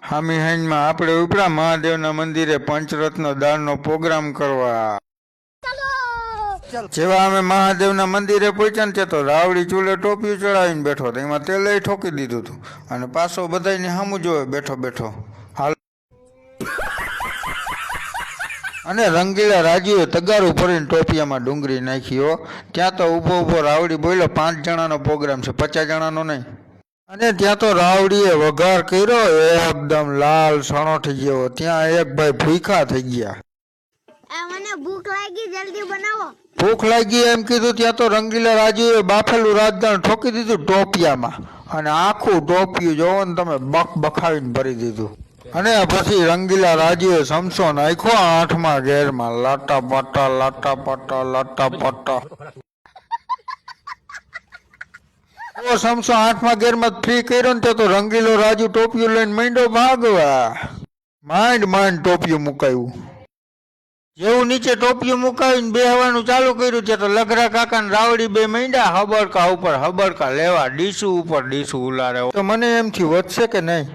હામી હાઈનમાં આપણે ઉપરા મહાદેવના મંદિરે પંચરત્ન દાનનો પ્રોગ્રામ કરવા। જેવા અમે મહાદેવના મંદિરે પહોંચ્યા ને તો રાવડી ચૂલે ટોપિયું ચડાવીને બેઠો હતો, એમાં તેલે ઠોકી દીધું હતું અને પાછો બધાની સામું જોવે બેઠો બેઠો હાલ। અને રંગીલા રાજુએ તગારું ભરીને ટોપિયામાં ડુંગળી નાખ્યો। ત્યાં તો ઊભો ઊભો રાવડી બોલ્યો 5 જણાનો પ્રોગ્રામ છે, 50 જણાનો નહીં। અને ત્યાં તો રાવડીએ વઘાર કર્યો એકદમ લાલ સણોઠી જેવો। ત્યાં એક ભાઈ ભૂખા થઈ ગયા। મને ભૂખ લાગી, જલ્દી બનાવો। ભૂખ લાગી એમ કીધું ત્યાં તો રંગીલા રાજુએ બાફેલું રાજદાણ ઠોકી દીધું ટોપિયામાં અને આખું ટોપિયું જોવો ને તમે બક બખાવીને ભરી દીધું। અને પછી રંગીલા રાજુએ સમસો નાખ્યો 8મા ગેરમાં, લાટા પાટા લાટા પાટા લાટા પાટા। સમસો 8મા ગેરમાં ફ્રી કર્યો ને તો રંગીલો રાજુ ટોપિયું લઈને માંડ્યો ભાગવા। માંડ ટોપિયું મુકાયું। જેવું નીચે ટોપિયું મુકાવીને બેહવાનું ચાલુ કર્યું ત્યાં તો લગરા કાકા ને રાવડી બે માંડ્યા હબડકા ઉપર હબડકા લેવા, ડીસુ ઉપર ડીસુ ઉલારે। તો મને એમથી વધશે કે નહીં?